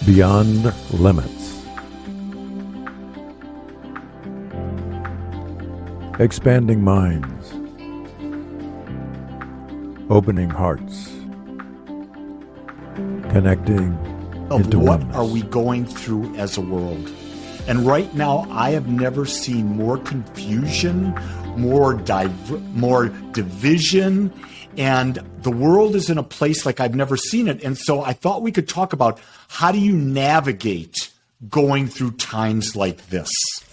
Beyond limits. Expanding minds. Opening hearts. Connecting into what oneness. are we going through as a world? And right now, I have never seen more confusion, more division, and the world is in a place like I've never seen it. And so I thought we could talk about how do you navigate going through times like this?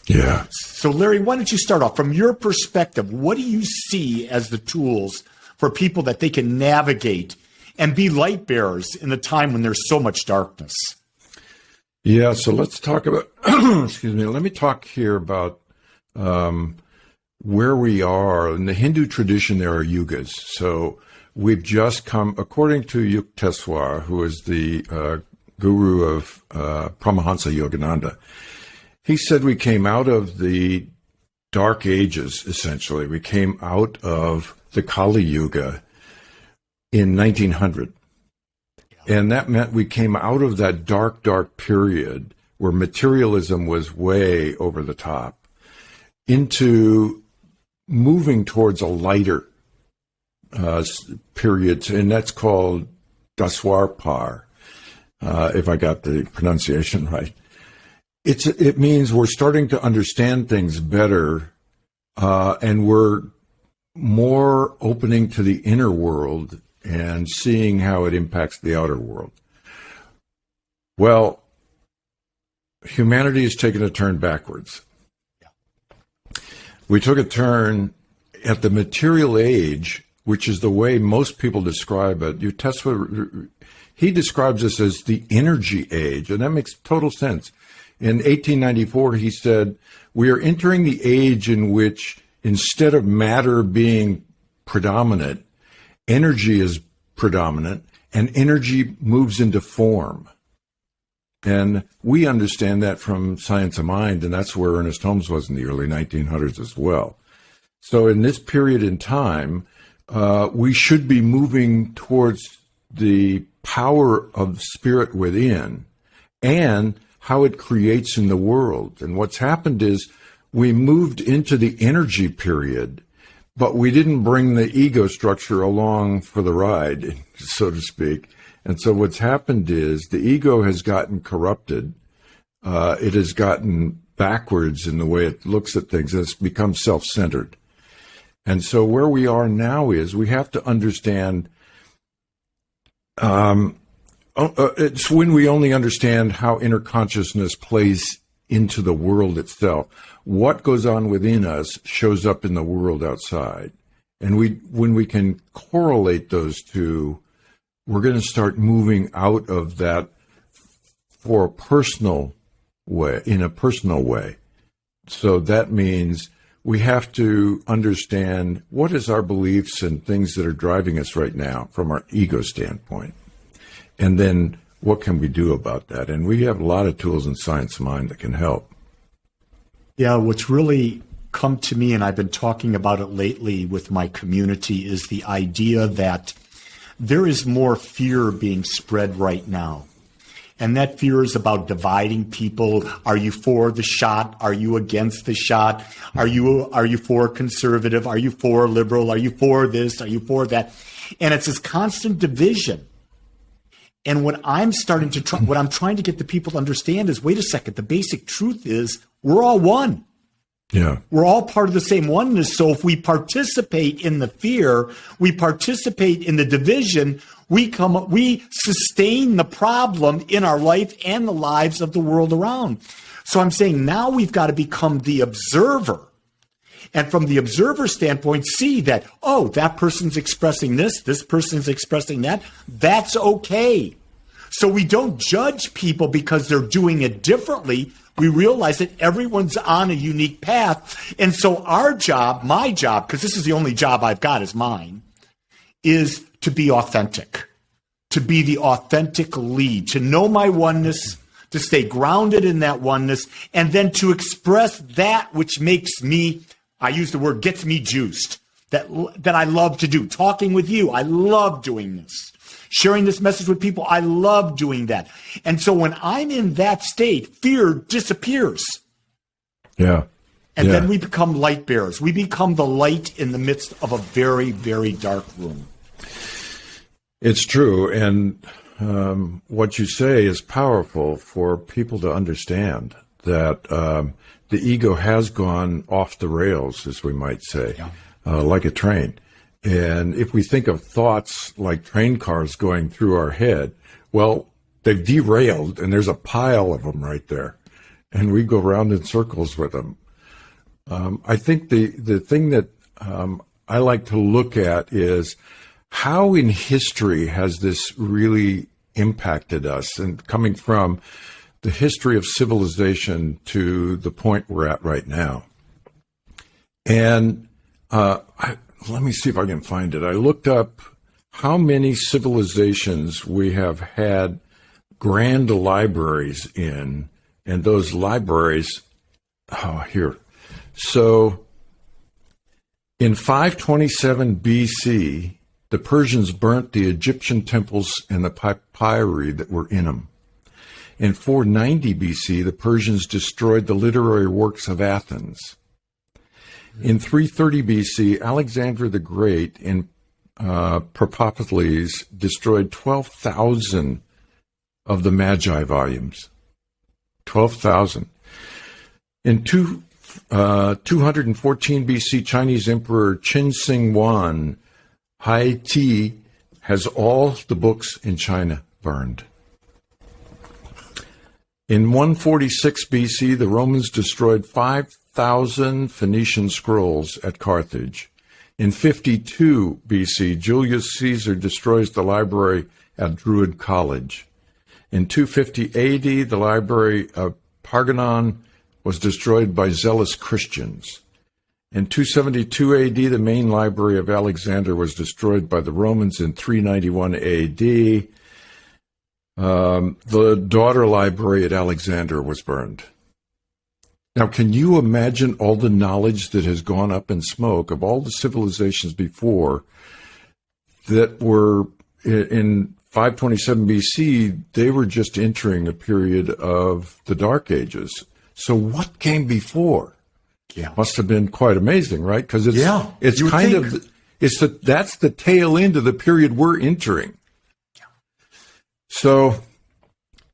Yeah. So Larry, why don't you start off from your perspective? What do you see as the tools for people that they can navigate and be light bearers in the time when there's so much darkness? Yeah, so let's talk about, excuse me, let me talk here about where we are. In the Hindu tradition, there are yugas. So we've just come, according to Yukteswar, who is the guru of Paramahansa Yogananda, he said we came out of the dark ages, essentially. We came out of the Kali Yuga in 1900. And that meant we came out of that dark, dark period where materialism was way over the top into moving towards a lighter period. And that's called Daswarpar, if I got the pronunciation right. It means we're starting to understand things better, and we're more opening to the inner world and seeing how it impacts the outer world. Well, humanity has taken a turn backwards. We took a turn at the material age, which is the way most people describe it. He describes this as the energy age, and that makes total sense. In 1894, he said, we are entering the age in which instead of matter being predominant, energy is predominant, and energy moves into form. And we understand that from Science of Mind, and that's where Ernest Holmes was in the early 1900s as well. So in this period in time, we should be moving towards the power of spirit within and how it creates in the world. And what's happened is we moved into the energy period, but we didn't bring the ego structure along for the ride, so to speak. And so what's happened is the ego has gotten corrupted. It has gotten backwards in the way it looks at things. It's become self-centered. And so where we are now is we have to understand, it's when we only understand how inner consciousness plays into the world itself. What goes on within us shows up in the world outside. And when we can correlate those two, we're going to start moving out of that for a personal way, in a personal way. So that means we have to understand what is our beliefs and things that are driving us right now from our ego standpoint. And then what can we do about that? And we have a lot of tools in Science of Mind that can help. Yeah, what's really come to me, and I've been talking about it lately with my community, is the idea that there is more fear being spread right now. And that fear is about dividing people. Are you for the shot? Are you against the shot? Are you for conservative? Are you for liberal? Are you for this? Are you for that? And it's this constant division. And what I'm trying to get the people to understand is, wait a second, the basic truth is we're all one. Yeah. We're all part of the same oneness. So if we participate in the fear, we participate in the division, we sustain the problem in our life and the lives of the world around. So I'm saying now we've got to become the observer. And from the observer standpoint, see that, oh, that person's expressing this person's expressing that. That's okay. So we don't judge people because they're doing it differently. We realize that everyone's on a unique path. And so our job, my job, because this is the only job I've got is mine, is to be authentic, to be the authentic lead, to know my oneness, to stay grounded in that oneness, and then to express that which makes me, I use the word, gets me juiced, that I love to do. Talking with you, I love doing this. sharing this message with people. I love doing that. And so when I'm in that state, fear disappears. Yeah. And then we become light bearers. We become the light in the midst of a very, very dark room. It's true. And what you say is powerful for people to understand that the ego has gone off the rails, as we might say, like a train. And if we think of thoughts like train cars going through our head, well, they've derailed and there's a pile of them right there. And we go round in circles with them. I think the thing that I like to look at is how in history has this really impacted us, and coming from the history of civilization to the point we're at right now. And let me see if I can find it. I looked up how many civilizations we have had grand libraries in, and those libraries, here. So in 527 BC, the Persians burnt the Egyptian temples and the papyri that were in them. In 490 BC, the Persians destroyed the literary works of Athens. In 330 BC, Alexander the Great in Persepolis destroyed 12,000 of the Magi volumes. 12,000. In 214 BC, Chinese Emperor Qin Shi Huang Haiti has all the books in China burned. In 146 BC, the Romans destroyed 5,000 Phoenician scrolls at Carthage. In 52 BC, Julius Caesar destroys the library at Druid College. In 250 AD, the library of Parganon was destroyed by zealous Christians. In 272 AD, the main library of Alexander was destroyed by the Romans. In 391 AD, the daughter library at Alexander was burned. Now, can you imagine all the knowledge that has gone up in smoke of all the civilizations before that were in 527 BC? They were just entering a period of the Dark Ages. So what came before? Yeah. Must have been quite amazing, right? Because that's the tail end of the period we're entering. Yeah. So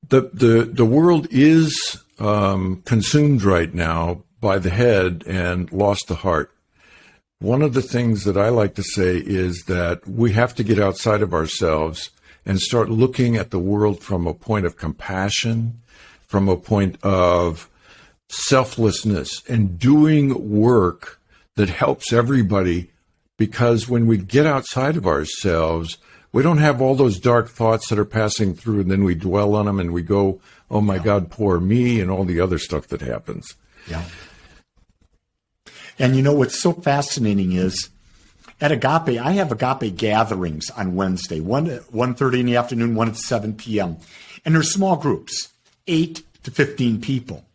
the world is consumed right now by the head and lost the heart. One of the things that I like to say is that we have to get outside of ourselves and start looking at the world from a point of compassion, from a point of selflessness, and doing work that helps everybody, because when we get outside of ourselves, we don't have all those dark thoughts that are passing through, and then we dwell on them and we go, oh my God, poor me, and all the other stuff that happens. Yeah. And you know what's so fascinating is at Agape, I have Agape gatherings on Wednesday, 1:30 in the afternoon, one at 7 p.m. And they're small groups, 8 to 15 people.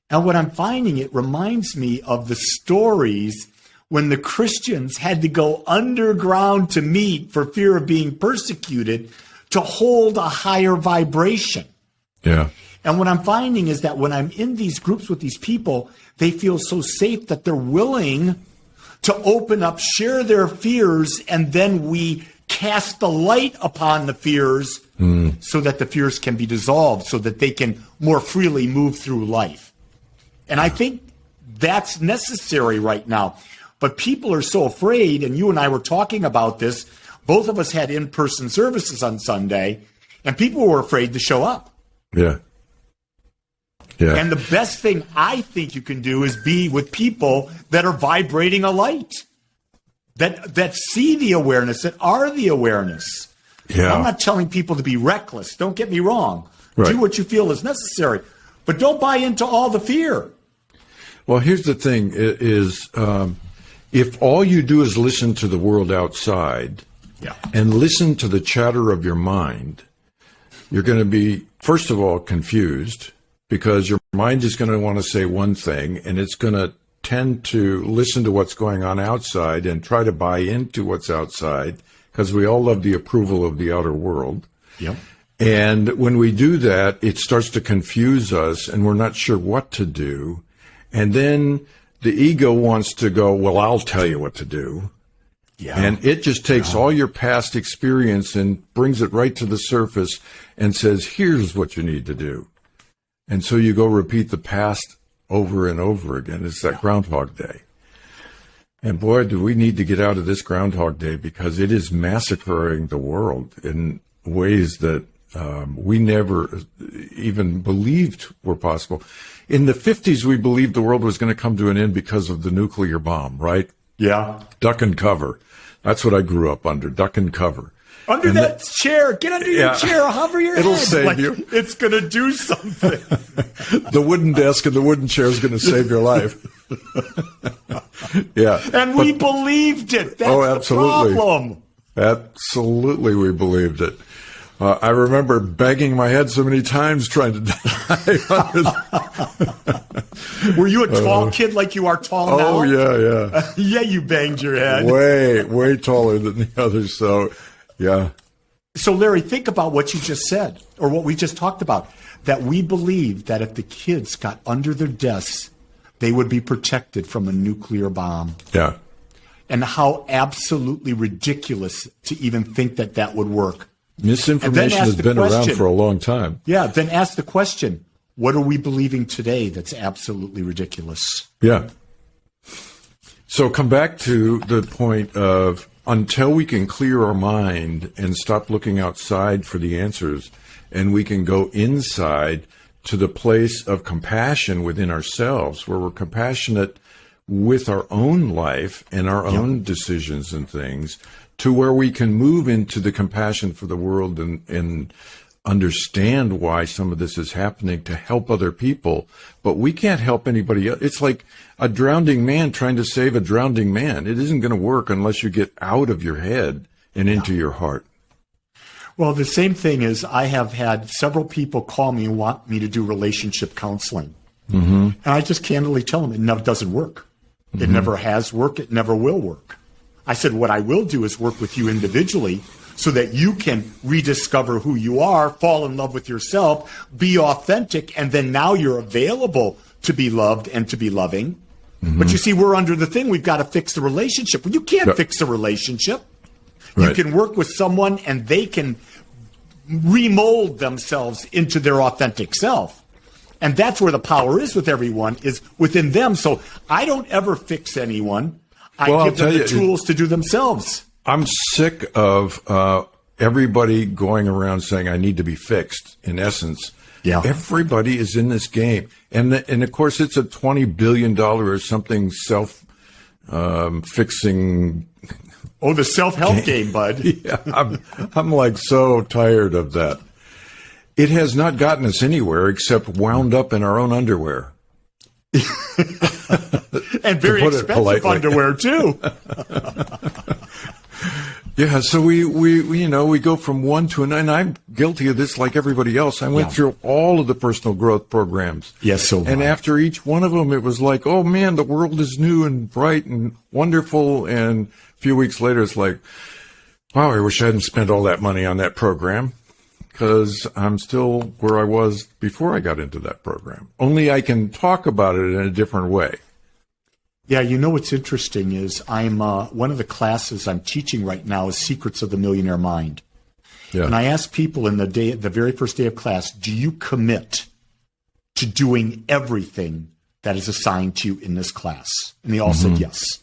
And what I'm finding, it reminds me of the stories when the Christians had to go underground to meet for fear of being persecuted to hold a higher vibration. Yeah. And what I'm finding is that when I'm in these groups with these people, they feel so safe that they're willing to open up, share their fears, and then we cast the light upon the fears so that the fears can be dissolved, so that they can more freely move through life. And I think that's necessary right now. But people are so afraid, and you and I were talking about this. Both of us had in-person services on Sunday, and people were afraid to show up. Yeah. Yeah. And the best thing I think you can do is be with people that are vibrating a light, that see the awareness, that are the awareness. Yeah. I'm not telling people to be reckless. Don't get me wrong. Right. Do what you feel is necessary. But don't buy into all the fear. Well, here's the thing is if all you do is listen to the world outside and listen to the chatter of your mind, you're going to be, first of all, confused, because your mind is going to want to say one thing, and it's going to tend to listen to what's going on outside and try to buy into what's outside, because we all love the approval of the outer world. Yep. And when we do that, it starts to confuse us and we're not sure what to do. And then the ego wants to go, well, I'll tell you what to do. Yeah. And it just takes all your past experience and brings it right to the surface and says, here's what you need to do. And so you go repeat the past over and over again. It's that Groundhog Day. And boy, do we need to get out of this Groundhog Day, because it is massacring the world in ways that we never even believed were possible. In the 50s, we believed the world was going to come to an end because of the nuclear bomb, right? Yeah. Duck and cover. That's what I grew up under, duck and cover. Under that chair. Get under your chair. Hover your It'll head. save you. It's going to do something. The wooden desk and the wooden chair is going to save your life. Yeah. And we believed it. That's absolutely. the problem. Absolutely, we believed it. I remember banging my head so many times trying to die. Were you a tall kid like you are tall now? Oh, yeah. Yeah, you banged your head. Way taller than the others. So, yeah. So, Larry, think about what you just said, or what we just talked about, that we believed that if the kids got under their desks, they would be protected from a nuclear bomb. Yeah. And how absolutely ridiculous to even think that that would work. Misinformation has been around for a long time. Yeah, then ask the question, what are we believing today that's absolutely ridiculous? Yeah. So come back to the point of, until we can clear our mind and stop looking outside for the answers, and we can go inside to the place of compassion within ourselves, where we're compassionate with our own life and our own decisions and things, to where we can move into the compassion for the world and understand why some of this is happening, to help other people. But we can't help anybody else. It's like a drowning man trying to save a drowning man. It isn't going to work unless you get out of your head and into your heart. Well, the same thing is, I have had several people call me and want me to do relationship counseling. Mm-hmm. And I just candidly tell them it never doesn't work. Mm-hmm. It never has worked. It never will work. I said, what I will do is work with you individually so that you can rediscover who you are, fall in love with yourself, be authentic, and then now you're available to be loved and to be loving. Mm-hmm. But you see, we're under the thing, we've got to fix the relationship. Well, you can't fix the relationship. Right. You can work with someone and they can remold themselves into their authentic self. And that's where the power is with everyone, is within them. So I don't ever fix anyone. I give them the tools to do themselves. I'm sick of everybody going around saying, I need to be fixed, in essence. Yeah. Everybody is in this game. And of course, it's a $20 billion or something self-fixing. Oh, the self-help game, bud. Yeah, I'm like so tired of that. It has not gotten us anywhere except wound up in our own underwear. And very expensive underwear too. Yeah, so we go from one to another, and I'm guilty of this like everybody else. I went through all of the personal growth programs. Yes, so and after each one of them, it was like, oh man, the world is new and bright and wonderful. And a few weeks later, it's like, wow, I wish I hadn't spent all that money on that program, because I'm still where I was before I got into that program. Only I can talk about it in a different way. Yeah, you know what's interesting is I'm one of the classes I'm teaching right now is Secrets of the Millionaire Mind. Yeah. And I ask people in the very first day of class, do you commit to doing everything that is assigned to you in this class? And they all said yes.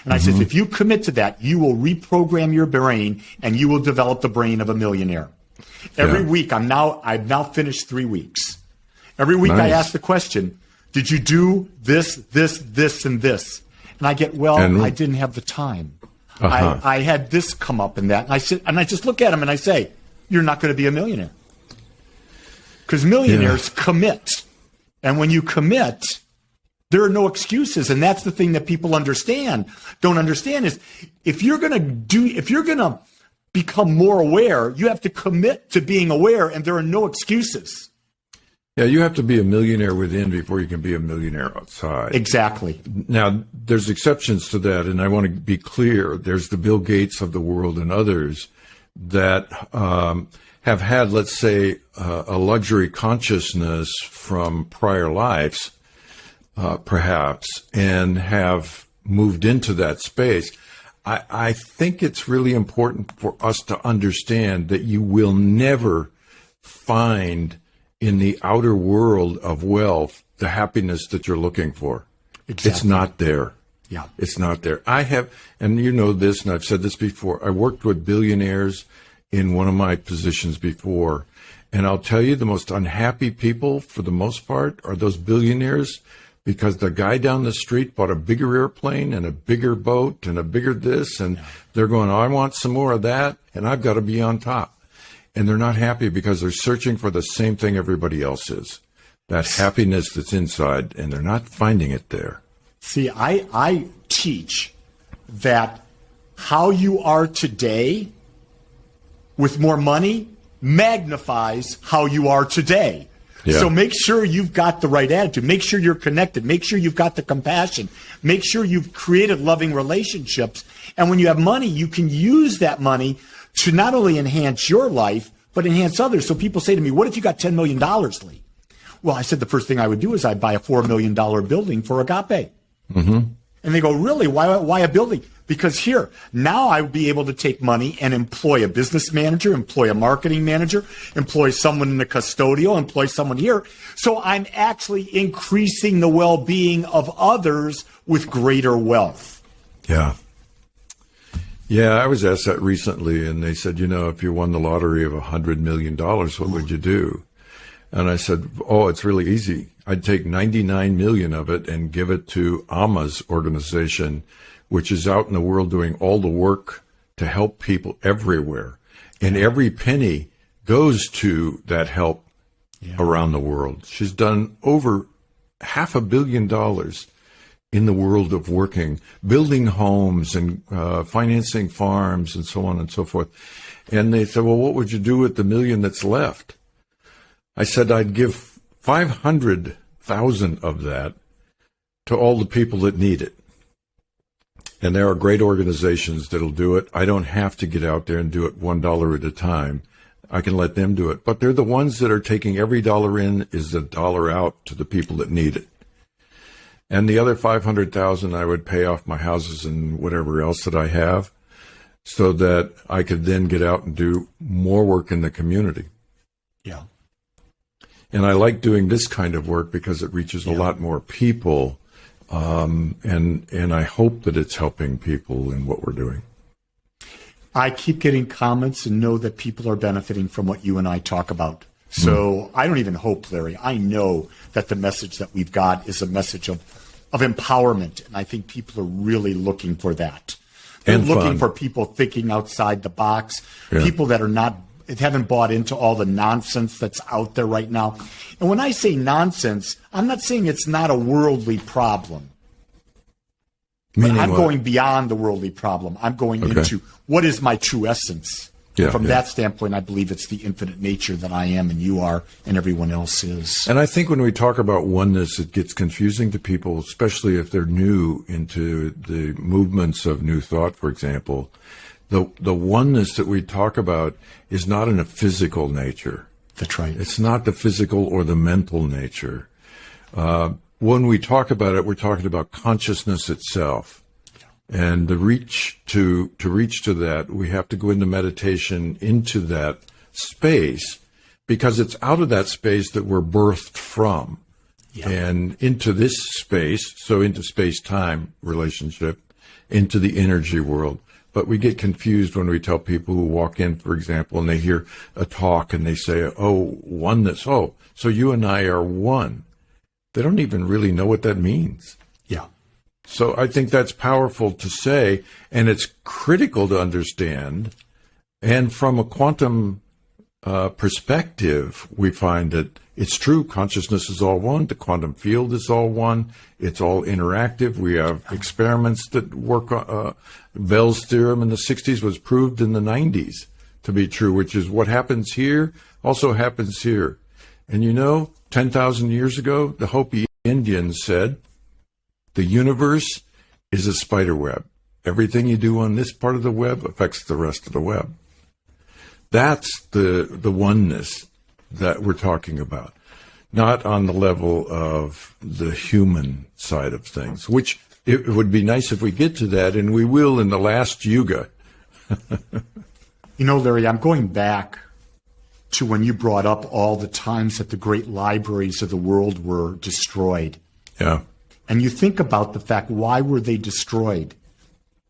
And I said, if you commit to that, you will reprogram your brain and you will develop the brain of a millionaire. Every week, I've now finished 3 weeks. Every week I ask the question, did you do this, and this? And I get, I didn't have the time. I had this come up and that. And I just look at them and I say, you're not going to be a millionaire. Because millionaires commit. And when you commit, there are no excuses. And that's the thing that people don't understand is if you're going to become more aware, you have to commit to being aware, and there are no excuses. Yeah, you have to be a millionaire within before you can be a millionaire outside. Exactly. Now, there's exceptions to that, and I want to be clear. There's the Bill Gates of the world and others that have had, let's say, a luxury consciousness from prior lives, perhaps, and have moved into that space. I think it's really important for us to understand that you will never find in the outer world of wealth the happiness that you're looking for. Exactly. It's not there. Yeah. It's not there. I have, and you know this, and I've said this before, I worked with billionaires in one of my positions before, and I'll tell you the most unhappy people, for the most part, are those billionaires, because the guy down the street bought a bigger airplane and a bigger boat and a bigger this, and they're going, oh, I want some more of that, and I've got to be on top. And they're not happy because they're searching for the same thing everybody else is, that happiness that's inside, and they're not finding it there. See, I teach that how you are today with more money magnifies how you are today. Yeah. So make sure you've got the right attitude. Make sure you're connected. Make sure you've got the compassion. Make sure you've created loving relationships. And when you have money, you can use that money to not only enhance your life, but enhance others. So people say to me, what if you got $10 million, Lee? Well, I said the first thing I would do is I'd buy a $4 million building for Agape. Mm-hmm. And they go, really? Why a building? Because here, now I would be able to take money and employ a business manager, employ a marketing manager, employ someone in the custodial, employ someone here. So I'm actually increasing the well-being of others with greater wealth. Yeah. Yeah, I was asked that recently, and they said, if you won the lottery of $100 million, what would you do? And I said, oh, it's really easy. I'd take 99 million of it and give it to Amma's organization, which is out in the world doing all the work to help people everywhere. And every penny goes to that help around the world. She's done over $500 million in the world of working, building homes and financing farms and so on and so forth. And they said, well, what would you do with the million that's left? I said, I'd give 500,000 of that to all the people that need it. And there are great organizations that'll do it. I don't have to get out there and do it $1 at a time. I can let them do it. But they're the ones that are taking every dollar in is a dollar out to the people that need it. And the other 500,000, I would pay off my houses and whatever else that I have, so that I could then get out and do more work in the community. Yeah. And I like doing this kind of work because it reaches a lot more people, and I hope that it's helping people in what we're doing. I keep getting comments and know that people are benefiting from what you and I talk about. So I don't even hope, Larry. I know that the message that we've got is a message of empowerment, and I think people are really looking for that. They're And looking fun. for people thinking outside the box, Yeah. people that haven't bought into all the nonsense that's out there right now. And when I say nonsense, I'm not saying it's not a worldly problem. But Meaning I'm what? going beyond the worldly problem. I'm going into what is my true essence. Yeah, From yeah. that standpoint, I believe it's the infinite nature that I am and you are and everyone else is. And I think when we talk about oneness, it gets confusing to people, especially if they're new into the movements of New Thought, for example. The oneness that we talk about is not in a physical nature. That's right. It's not the physical or the mental nature. When we talk about it, we're talking about consciousness itself. And the reach to that, we have to go into meditation into that space, because it's out of that space that we're birthed from. Yeah. And into this space, so into space-time relationship, into the energy world. But we get confused when we tell people who walk in, for example, and they hear a talk and they say, oh, oneness. Oh, so you and I are one. They don't even really know what that means. Yeah. So I think that's powerful to say, and it's critical to understand. And from a quantum perspective, we find that it's true. Consciousness is all one. The quantum field is all one. It's all interactive. We have experiments that work. Bell's theorem in the 60s was proved in the 90s to be true, which is what happens here also happens here. And 10,000 years ago, the Hopi Indians said, the universe is a spider web. Everything you do on this part of the web affects the rest of the web. That's the oneness that we're talking about, not on the level of the human side of things, which it would be nice if we get to that, and we will in the last yuga. Larry, I'm going back to when you brought up all the times that the great libraries of the world were destroyed. Yeah. And you think about the fact, why were they destroyed?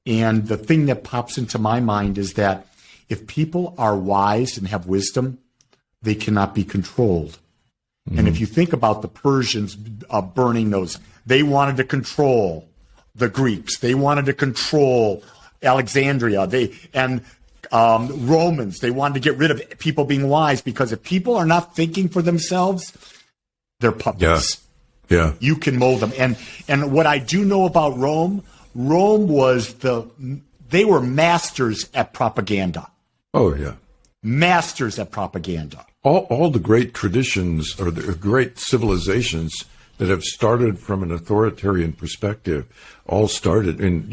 And the thing that pops into my mind is that if people are wise and have wisdom, they cannot be controlled. Mm-hmm. And if you think about the Persians burning those, they wanted to control the Greeks. They wanted to control Alexandria. Romans, they wanted to get rid of people being wise, because if people are not thinking for themselves, they're puppets. Yeah. You can mold them. And what I do know about Rome was they were masters at propaganda. Oh, yeah. Masters at propaganda. All the great traditions or the great civilizations that have started from an authoritarian perspective all started in,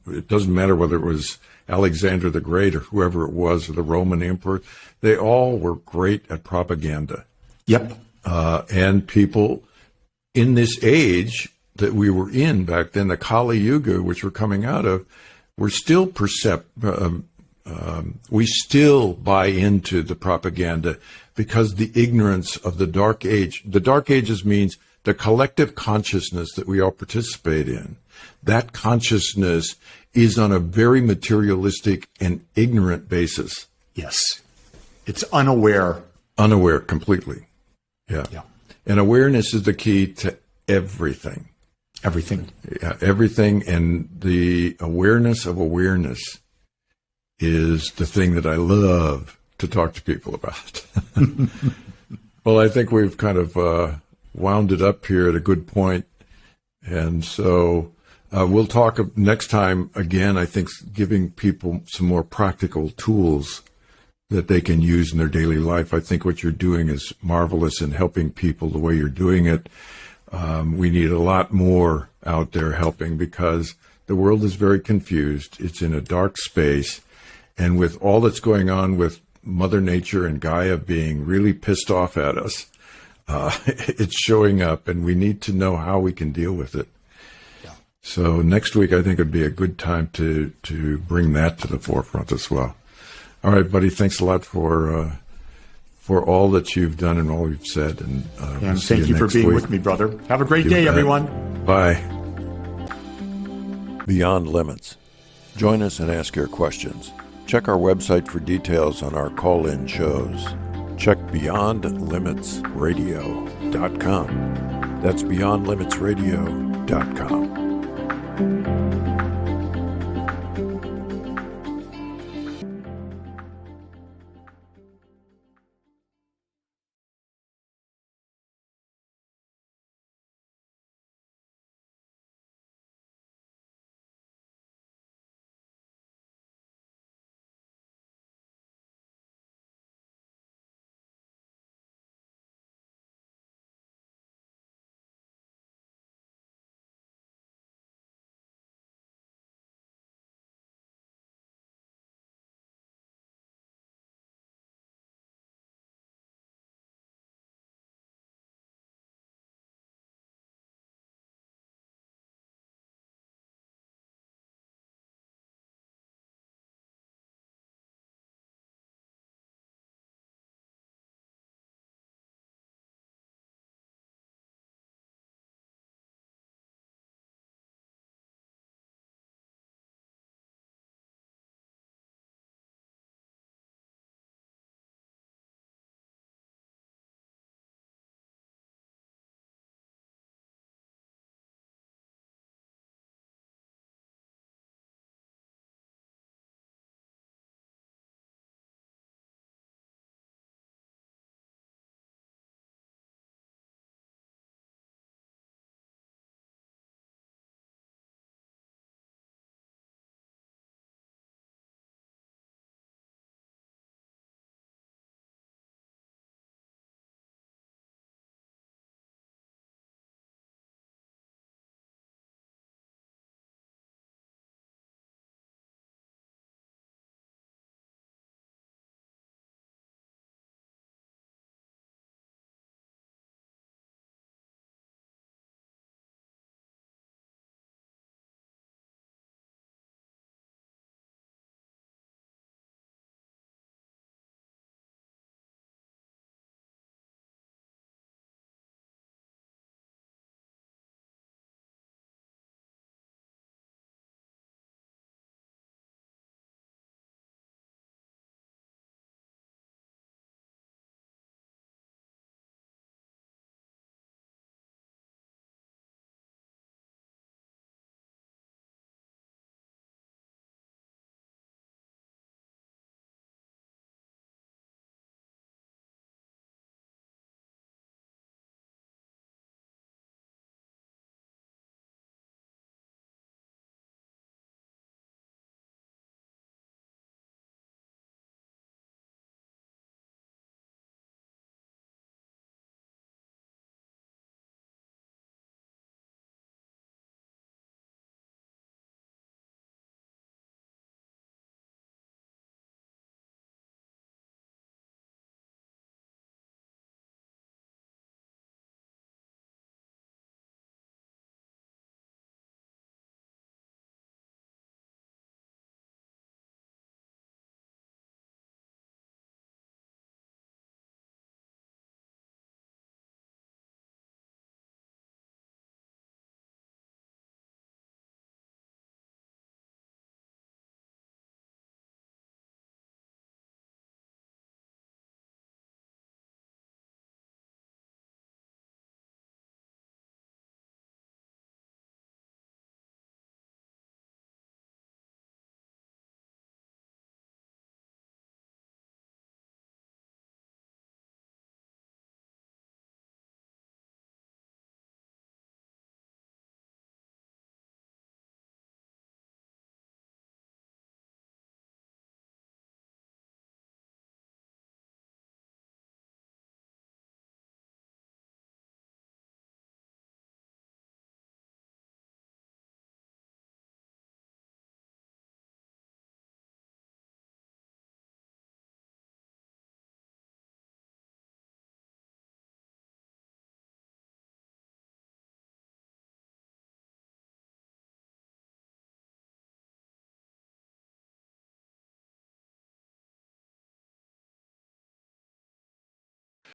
it doesn't matter whether it was Alexander the Great or whoever it was, or the Roman emperor, they all were great at propaganda. Yep. And people in this age that we were in back then, the Kali Yuga, which we're coming out of, we're still we still buy into the propaganda because the ignorance of the Dark Age. The Dark Ages means the collective consciousness that we all participate in. That consciousness is on a very materialistic and ignorant basis. Yes. It's unaware. Unaware completely. Yeah. And awareness is the key to everything. Everything. Yeah, everything. And the awareness of awareness is the thing that I love to talk to people about. Well, I think we've kind of wound it up here at a good point. And so we'll talk next time again, I think, giving people some more practical tools that they can use in their daily life. I think what you're doing is marvelous in helping people the way you're doing it. We need a lot more out there helping, because the world is very confused. It's in a dark space. And with all that's going on with Mother Nature and Gaia being really pissed off at us, it's showing up, and we need to know how we can deal with it. Yeah. So next week, I think it'd be a good time to bring that to the forefront as well. All right, buddy. Thanks a lot for all that you've done and all you've said. And we'll thank you for being with me, brother. Have a great day, everyone. Bye. Beyond Limits. Join us and ask your questions. Check our website for details on our call-in shows. Check BeyondLimitsRadio.com. That's BeyondLimitsRadio.com.